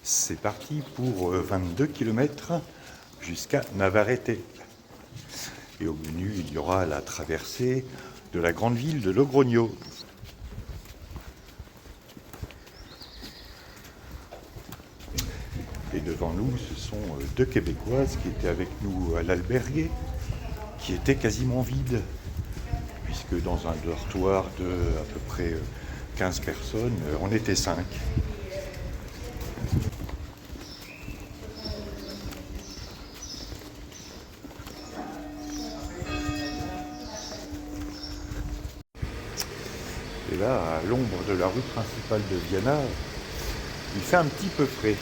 C'est parti pour 22 km jusqu'à Navarrete. Et au menu, il y aura la traversée de la grande ville de Logroño. Et devant nous, ce sont deux Québécoises qui étaient avec nous à l'Albergue, qui était quasiment vide, puisque dans un dortoir de à peu près 15 personnes, on était 5. Et là, à l'ombre de la rue principale de Viana, il fait un petit peu frais.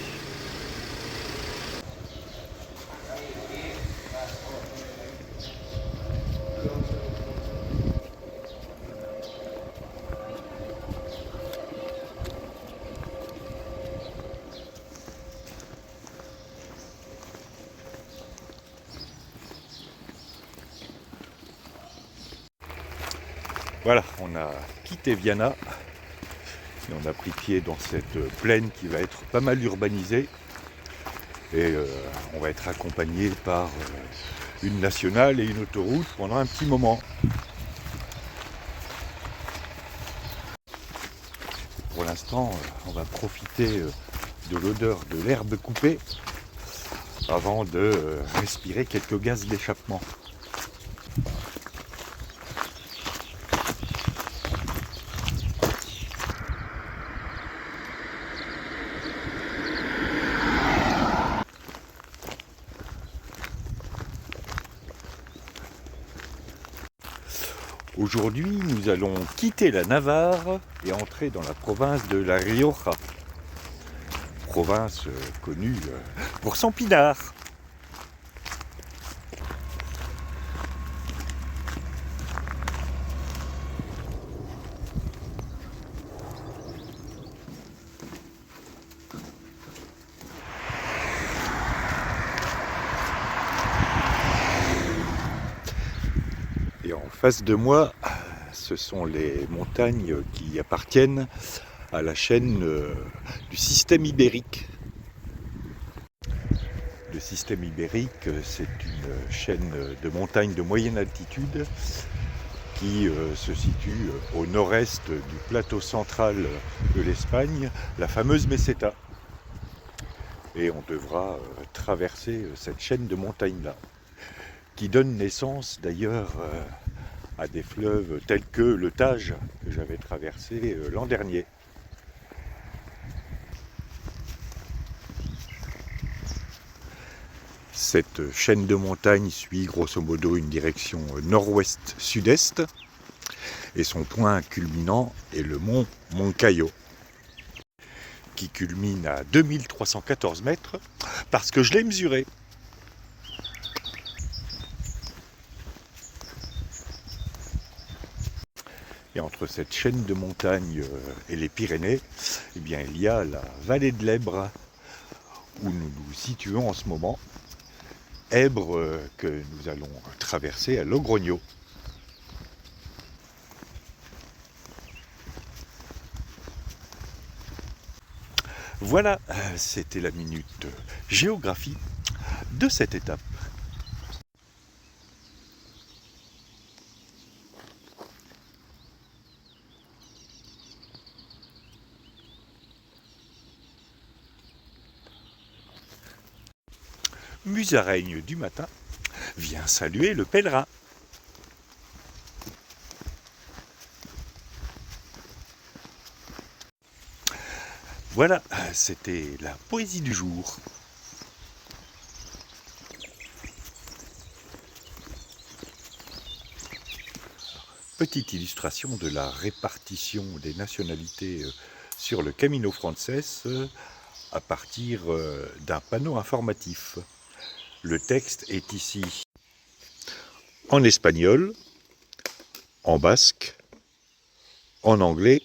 Voilà, on a quitté Viana et on a pris pied dans cette plaine qui va être pas mal urbanisée. Et on va être accompagné par une nationale et une autoroute pendant un petit moment. Pour l'instant, on va profiter de l'odeur de l'herbe coupée avant de respirer quelques gaz d'échappement. Aujourd'hui, nous allons quitter la Navarre et entrer dans la province de La Rioja. Province connue pour son pinard. Et en face de moi, ce sont les montagnes qui appartiennent à la chaîne du système ibérique. Le système ibérique, c'est une chaîne de montagnes de moyenne altitude qui se situe au nord-est du plateau central de l'Espagne, la fameuse Meseta. Et on devra traverser cette chaîne de montagnes-là, qui donne naissance d'ailleurs à des fleuves tels que le Tage, que j'avais traversé l'an dernier. Cette chaîne de montagnes suit grosso modo une direction nord-ouest-sud-est et son point culminant est le mont Moncayo, qui culmine à 2314 mètres parce que je l'ai mesuré. Et entre cette chaîne de montagnes et les Pyrénées, eh bien, il y a la vallée de l'Èbre où nous nous situons en ce moment. Èbre que nous allons traverser à Logroño. Voilà, c'était la minute géographie de cette étape. Musaraigne du matin vient saluer le pèlerin. Voilà, c'était la poésie du jour. Petite illustration de la répartition des nationalités sur le Camino Frances à partir d'un panneau informatif. Le texte est ici en espagnol, en basque, en anglais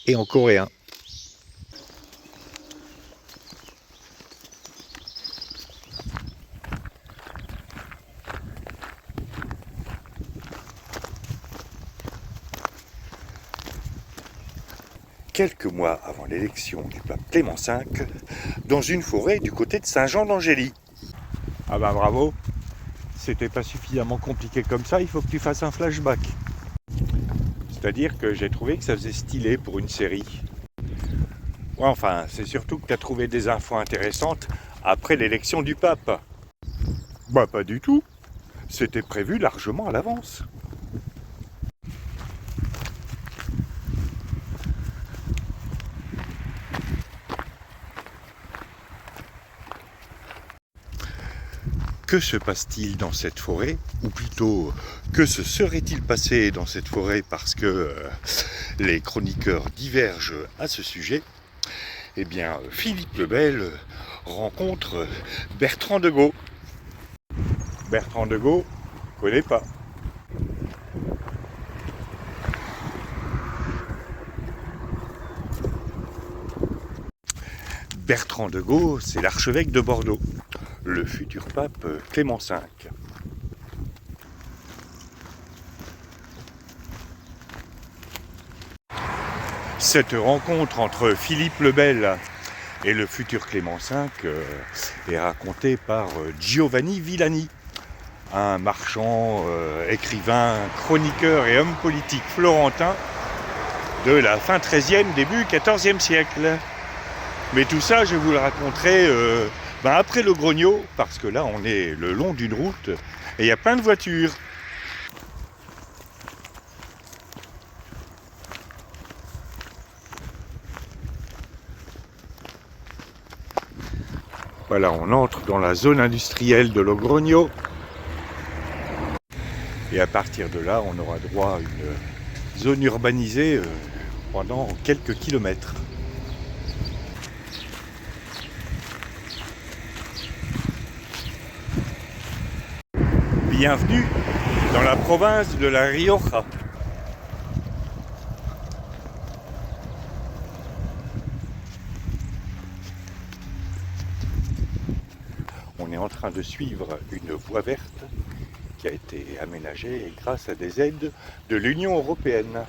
et en coréen. quelques mois avant l'élection du pape Clément V, dans une forêt du côté de Saint-Jean-d'Angély. Ah bah bravo, c'était pas suffisamment compliqué comme ça, il faut que tu fasses un flashback. C'est-à-dire que j'ai trouvé que ça faisait stylé pour une série. Ouais, enfin, c'est surtout que tu as trouvé des infos intéressantes après l'élection du pape. Bah pas du tout, c'était prévu largement à l'avance. Que se passe-t-il dans cette forêt? Ou plutôt, que se serait-il passé dans cette forêt parce que les chroniqueurs divergent à ce sujet? Eh bien, Philippe le Bel rencontre Bertrand de Gaulle. Bertrand de Gaulle, je ne connais pas. Bertrand de Gaulle, c'est l'archevêque de Bordeaux, le futur pape Clément V. Cette rencontre entre Philippe le Bel et le futur Clément V est racontée par Giovanni Villani, un marchand, écrivain, chroniqueur et homme politique florentin de la fin XIIIe, début XIVe siècle. Mais tout ça, je vous le raconterai après le Grogno, parce que là, on est le long d'une route et il y a plein de voitures. Voilà, on entre dans la zone industrielle de Logrogno. Et à partir de là, on aura droit à une zone urbanisée pendant quelques kilomètres. Bienvenue dans la province de la Rioja. On est en train de suivre une voie verte qui a été aménagée grâce à des aides de l'Union européenne.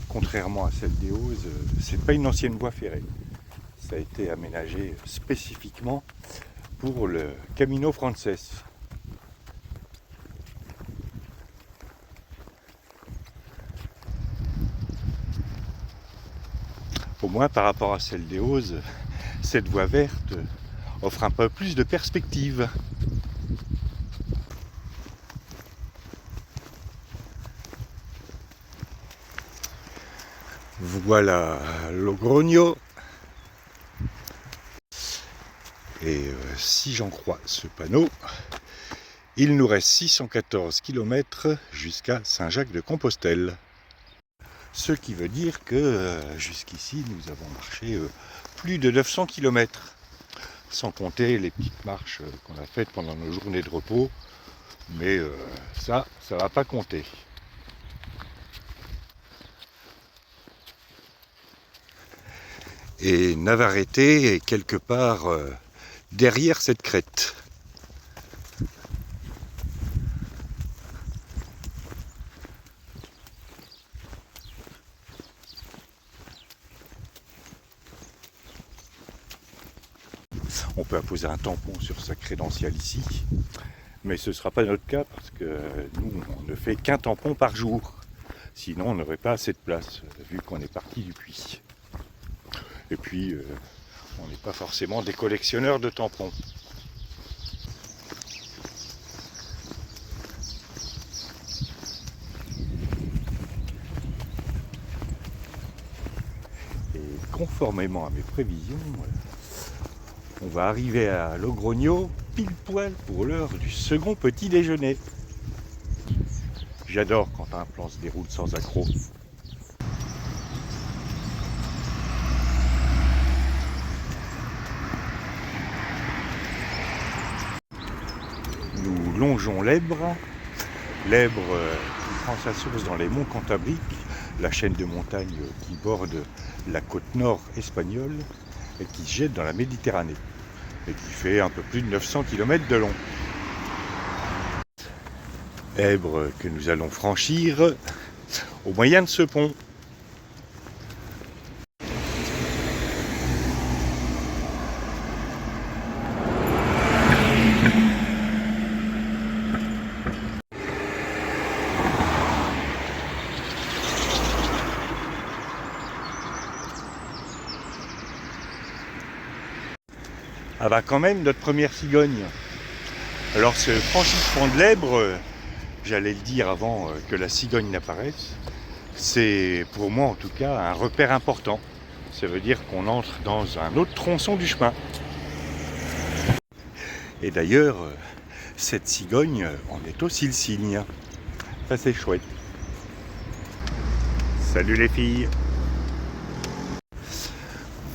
Contrairement à celle des Hauzes, c'est pas une ancienne voie ferrée. Ça a été aménagé spécifiquement pour le Camino Frances. Au moins par rapport à celle des Hauzes, cette voie verte offre un peu plus de perspective. Voilà Logrogno. Et si j'en crois ce panneau, il nous reste 614 km jusqu'à Saint-Jacques-de-Compostelle. Ce qui veut dire que jusqu'ici, nous avons marché plus de 900 km, sans compter les petites marches qu'on a faites pendant nos journées de repos. Mais ça ne va pas compter. Et Navarrete est quelque part derrière cette crête. On peut apposer un tampon sur sa crédentiale ici, mais ce ne sera pas notre cas parce que nous, on ne fait qu'un tampon par jour. Sinon, on n'aurait pas assez de place, vu qu'on est parti du puits. Et puis, on n'est pas forcément des collectionneurs de tampons. Et conformément à mes prévisions, on va arriver à Logrogno pile poil pour l'heure du second petit déjeuner. J'adore quand un plan se déroule sans accroc. Nous longeons l'Èbre. L'Èbre qui prend sa source dans les monts Cantabriques, la chaîne de montagnes qui borde la côte nord espagnole et qui se jette dans la Méditerranée. et qui fait un peu plus de 900 km de long. Èbre que nous allons franchir au moyen de ce pont. Ah bah quand même, notre première cigogne. Alors ce franchissement de l'Èbre, j'allais le dire avant que la cigogne n'apparaisse, c'est pour moi en tout cas un repère important. Ça veut dire qu'on entre dans un autre tronçon du chemin. Et d'ailleurs, cette cigogne en est aussi le signe. Ça c'est chouette. Salut les filles!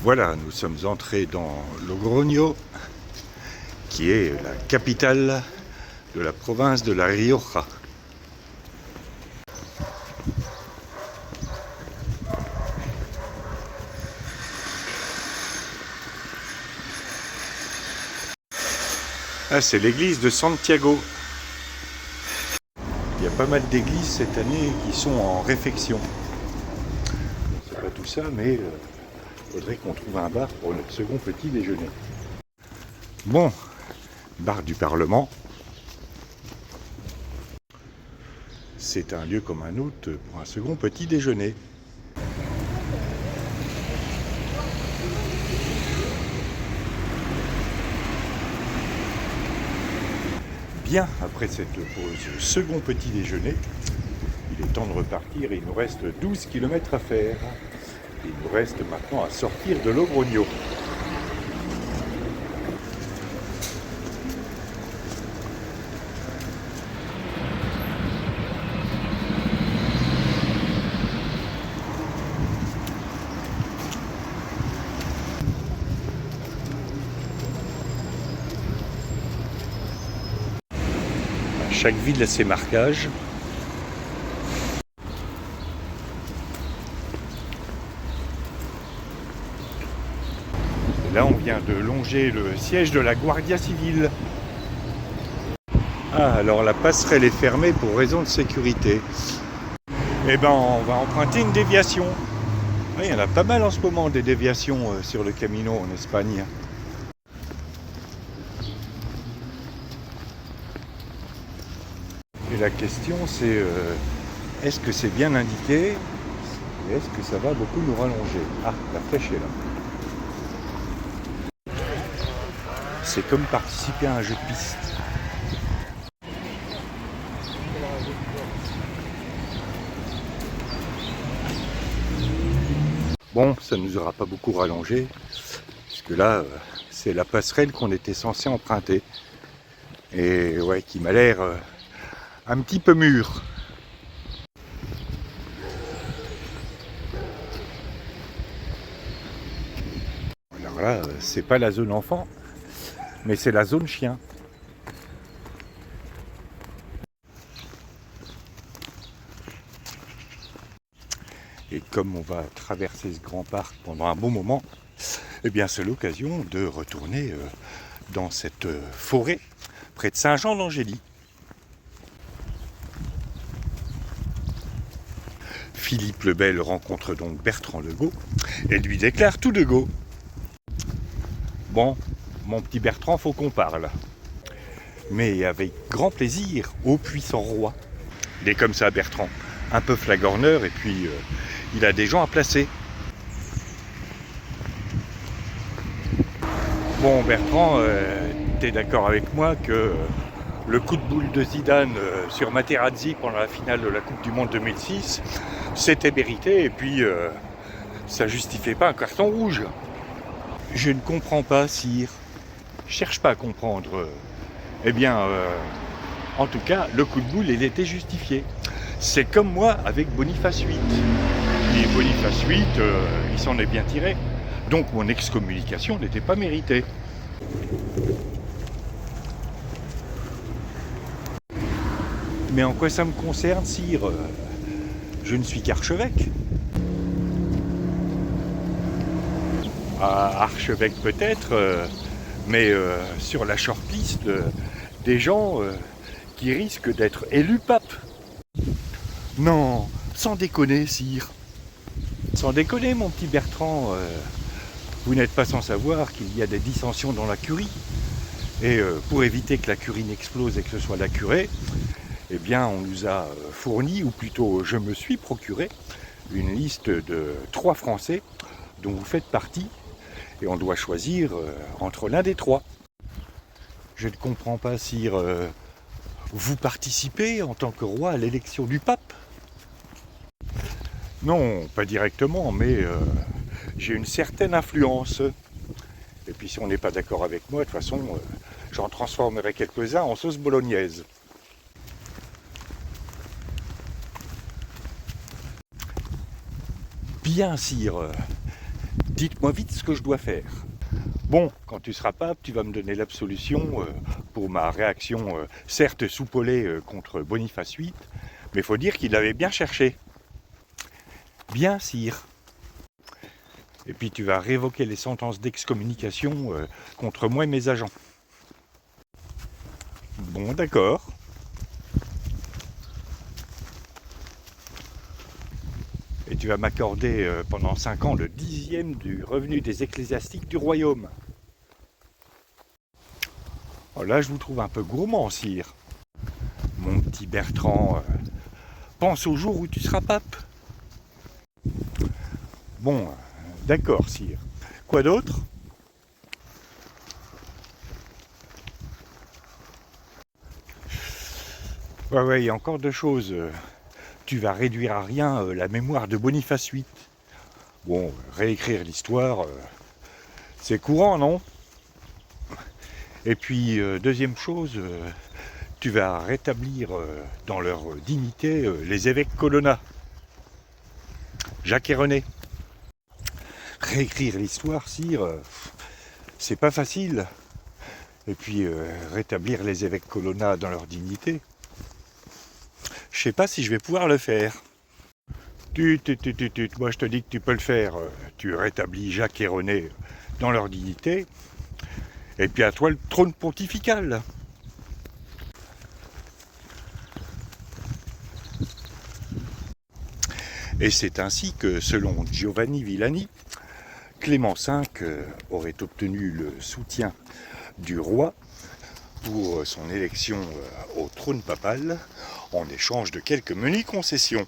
Voilà, nous sommes entrés dans Logroño, qui est la capitale de la province de La Rioja. Ah, c'est l'église de Santiago. Il y a pas mal d'églises cette année qui sont en réfection. C'est pas tout ça, mais il faudrait qu'on trouve un bar pour notre second petit déjeuner. Bon, bar du Parlement. C'est un lieu comme un autre pour un second petit déjeuner. Bien, après cette pause second petit déjeuner, il est temps de repartir et il nous reste 12 km à faire. Il nous reste maintenant à sortir de Logroño. Chaque ville a ses marquages. Et là, on vient de longer le siège de la Guardia Civile. Ah, alors la passerelle est fermée pour raison de sécurité. Eh ben, on va emprunter une déviation. Ah, il y en a pas mal en ce moment des déviations sur le Camino en Espagne. Et la question c'est, est-ce que c'est bien indiqué et est-ce que ça va beaucoup nous rallonger? Ah, la flèche est là. C'est comme participer à un jeu de piste. Bon, ça ne nous aura pas beaucoup rallongé, puisque là, c'est la passerelle qu'on était censé emprunter. Et ouais, qui m'a l'air un petit peu mûr. Alors là, c'est pas la zone enfant, mais c'est la zone chien. Et comme on va traverser ce grand parc pendant un bon moment, eh bien c'est l'occasion de retourner dans cette forêt près de Saint-Jean-d'Angély. Philippe le Bel rencontre donc Bertrand de Gaulle et lui déclare tout de go. Bon, mon petit Bertrand, faut qu'on parle. Mais avec grand plaisir, ô puissant roi. Il est comme ça, Bertrand, un peu flagorneur et puis il a des gens à placer. Bon, Bertrand, t'es d'accord avec moi que le coup de boule de Zidane sur Materazzi pendant la finale de la Coupe du Monde 2006, c'était mérité et puis ça justifiait pas un carton rouge. Je ne comprends pas, sire. Je cherche pas à comprendre. Eh bien, en tout cas, le coup de boule, il était justifié. C'est comme moi avec Boniface VIII. Et Boniface VIII, il s'en est bien tiré. Donc mon excommunication n'était pas méritée. Mais en quoi ça me concerne, sire? Je ne suis qu'archevêque. Ah, archevêque peut-être, mais sur la shortlist des gens qui risquent d'être élus pape. Non, sans déconner, sire. Sans déconner, mon petit Bertrand, vous n'êtes pas sans savoir qu'il y a des dissensions dans la curie. Et pour éviter que la curie n'explose et que ce soit la curée, eh bien on nous a fourni, ou plutôt je me suis procuré, une liste de 3 Français dont vous faites partie, et on doit choisir entre l'un des 3. Je ne comprends pas, sire, vous participez en tant que roi à l'élection du pape? Non, pas directement, mais j'ai une certaine influence. Et puis si on n'est pas d'accord avec moi, de toute façon, j'en transformerai quelques-uns en sauce bolognaise. Bien, sire, dites-moi vite ce que je dois faire. Bon, quand tu seras pape, tu vas me donner l'absolution pour ma réaction, certes soupolée contre Boniface VIII, mais il faut dire qu'il l'avait bien cherché. Bien, sire. Et puis tu vas révoquer les sentences d'excommunication contre moi et mes agents. Bon, d'accord. Et tu vas m'accorder pendant 5 ans le 10e du revenu des ecclésiastiques du royaume. Oh là, je vous trouve un peu gourmand, sire. Mon petit Bertrand, pense au jour où tu seras pape. Bon, d'accord, sire. Quoi d'autre? Ouais, il y a encore 2 choses. Tu vas réduire à rien la mémoire de Boniface VIII. Bon, réécrire l'histoire, c'est courant, non? Et puis, deuxième chose, tu vas rétablir dans leur dignité les évêques Colonna, Jacques et René. Réécrire l'histoire, sire, c'est pas facile. Et puis, rétablir les évêques Colonna dans leur dignité, je sais pas si je vais pouvoir le faire. Moi je te dis que tu peux le faire. Tu rétablis Jacques et René dans leur dignité. Et puis à toi le trône pontifical. Et c'est ainsi que, selon Giovanni Villani, Clément V aurait obtenu le soutien du roi pour son élection au trône papal en échange de quelques menues concessions.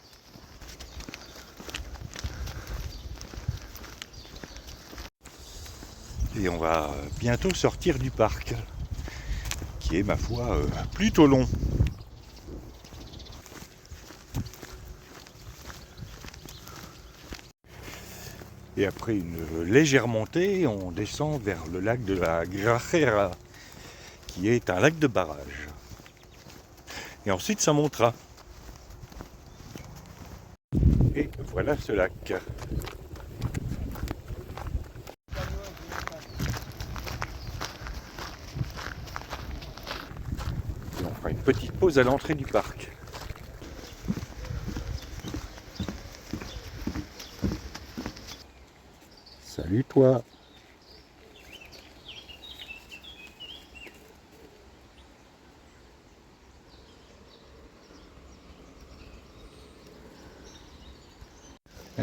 Et on va bientôt sortir du parc, qui est, ma foi, plutôt long. Et après une légère montée, on descend vers le lac de la Grajera, qui est un lac de barrage. Et ensuite, ça montera. Et voilà ce lac. Et on fera une petite pause à l'entrée du parc. Salut toi.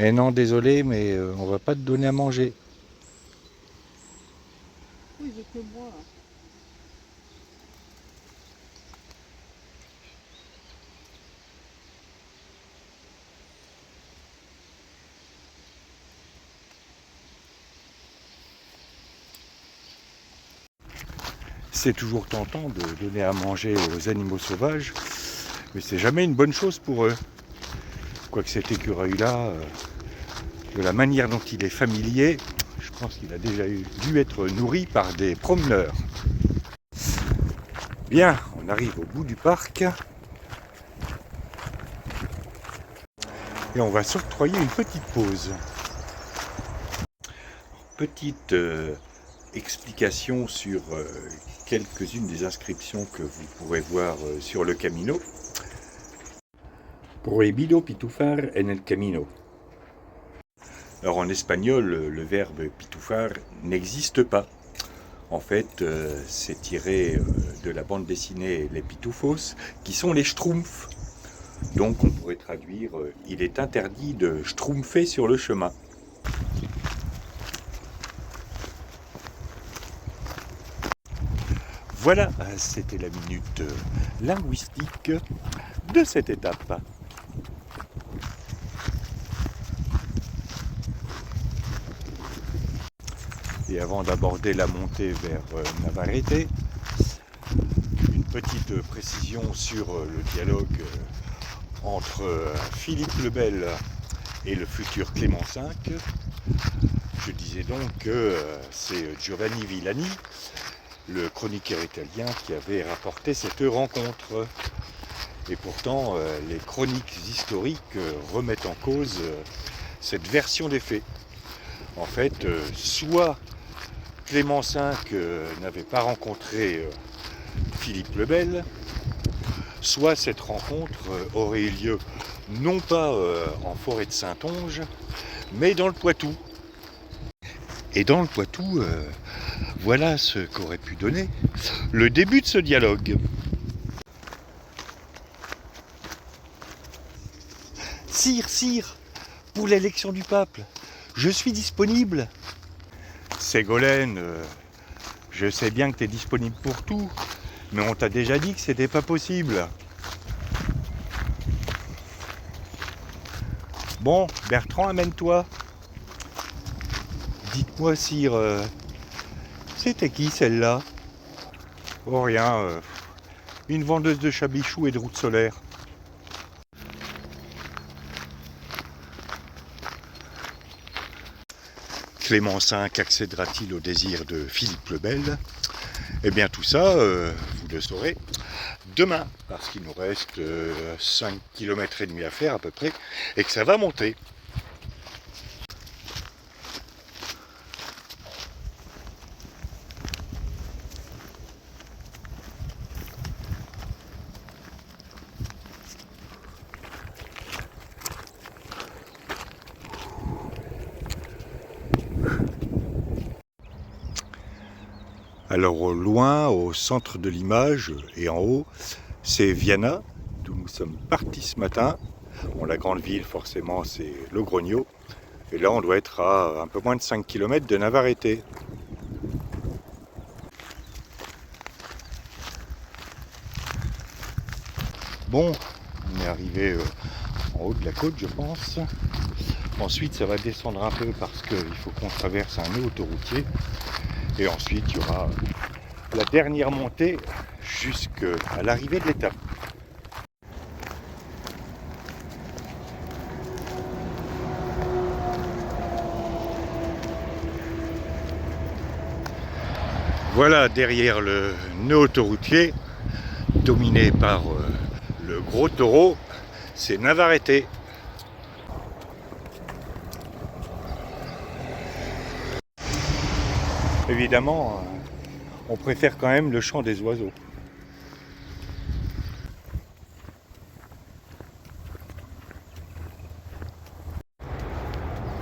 Eh non, désolé, mais on va pas te donner à manger. Oui, j'ai que moi. C'est toujours tentant de donner à manger aux animaux sauvages, mais c'est jamais une bonne chose pour eux. Quoique cet écureuil-là, de la manière dont il est familier, je pense qu'il a déjà dû être nourri par des promeneurs. Bien, on arrive au bout du parc. Et on va s'octroyer une petite pause. Petite explication sur quelques-unes des inscriptions que vous pourrez voir sur le Camino. Prohibido pitufar en el camino. Alors en espagnol, le verbe pitufar n'existe pas. En fait, c'est tiré de la bande dessinée Les Pitoufos, qui sont les Schtroumpfs. Donc on pourrait traduire il est interdit de schtroumpfer sur le chemin. Voilà, c'était la minute linguistique de cette étape. Et avant d'aborder la montée vers Navarrete, une petite précision sur le dialogue entre Philippe le Bel et le futur Clément V. Je disais donc que c'est Giovanni Villani, le chroniqueur italien, qui avait rapporté cette rencontre. Et pourtant, les chroniques historiques remettent en cause cette version des faits. En fait, soit Clément V n'avait pas rencontré Philippe le Bel, soit cette rencontre aurait eu lieu non pas en forêt de Saintonge, mais dans le Poitou. Et dans le Poitou, voilà ce qu'aurait pu donner le début de ce dialogue. Sire, sire, pour l'élection du pape, je suis disponible. Ségolène, je sais bien que tu es disponible pour tout, mais on t'a déjà dit que c'était pas possible. Bon, Bertrand, amène-toi. Dites-moi, sire, c'était qui celle-là? Oh rien, une vendeuse de chabichou et de routes solaires. Clément V accédera-t-il au désir de Philippe le Bel? Eh bien tout ça, vous le saurez demain, parce qu'il nous reste 5 km et demi à faire à peu près, et que ça va monter. Alors au loin, au centre de l'image et en haut, c'est Viana, d'où nous sommes partis ce matin. Bon, la grande ville, forcément, c'est Logrogno. Et là, on doit être à un peu moins de 5 km de Navarrete. Bon, on est arrivé en haut de la côte, je pense. Ensuite, ça va descendre un peu parce qu'il faut qu'on traverse un nœud autoroutier. Et ensuite, il y aura la dernière montée jusqu'à l'arrivée de l'étape. Voilà, derrière le nœud autoroutier, dominé par le gros taureau, c'est Navarrete. Évidemment, on préfère quand même le chant des oiseaux.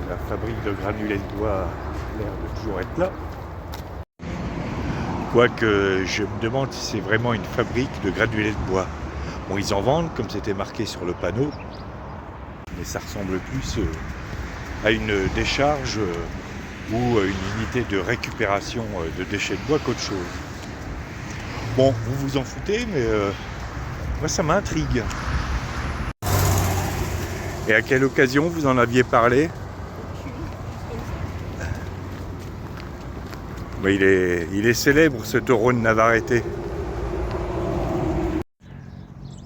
La fabrique de granulés de bois a l'air de toujours être là. Quoique je me demande si c'est vraiment une fabrique de granulés de bois. Bon, ils en vendent comme c'était marqué sur le panneau, mais ça ressemble plus à une décharge ou une unité de récupération de déchets de bois qu'autre chose. Bon, vous vous en foutez, mais moi ça m'intrigue. Et à quelle occasion vous en aviez parlé? Ben, il est célèbre, ce taureau de Navarrete.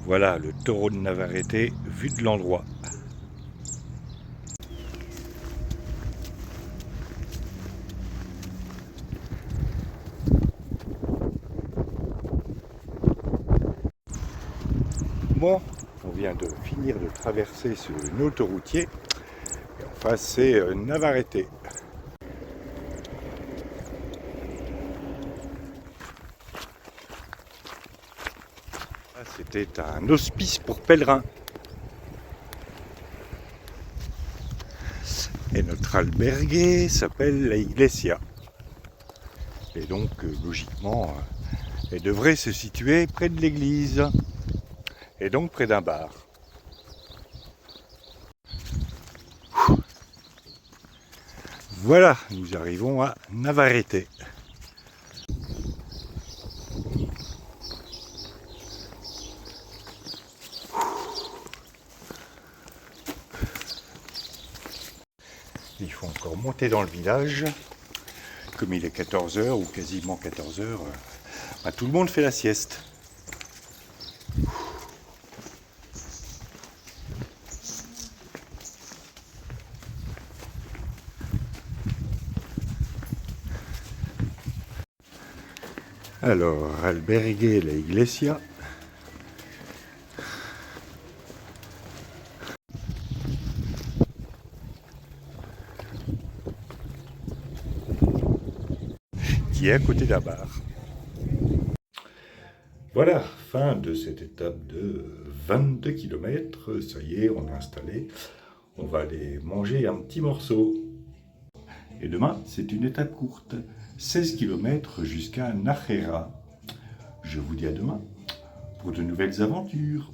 Voilà le taureau de Navarrete vu de l'endroit. Bon, on vient de finir de traverser ce nœud autoroutier. Et en face, c'est Navarrete. C'était un hospice pour pèlerins. Et notre albergue s'appelle la Iglesia. Et donc, logiquement, elle devrait se situer près de l'église. Et donc près d'un bar. Voilà, nous arrivons à Navarrete. Il faut encore monter dans le village. Comme il est 14 h ou quasiment 14 h, tout le monde fait la sieste. Alors, albergue la iglesia. Qui est à côté d'un bar. Voilà, fin de cette étape de 22 km. Ça y est, on est installé. On va aller manger un petit morceau. Et demain, c'est une étape courte. 16 km jusqu'à Nájera. Je vous dis à demain pour de nouvelles aventures.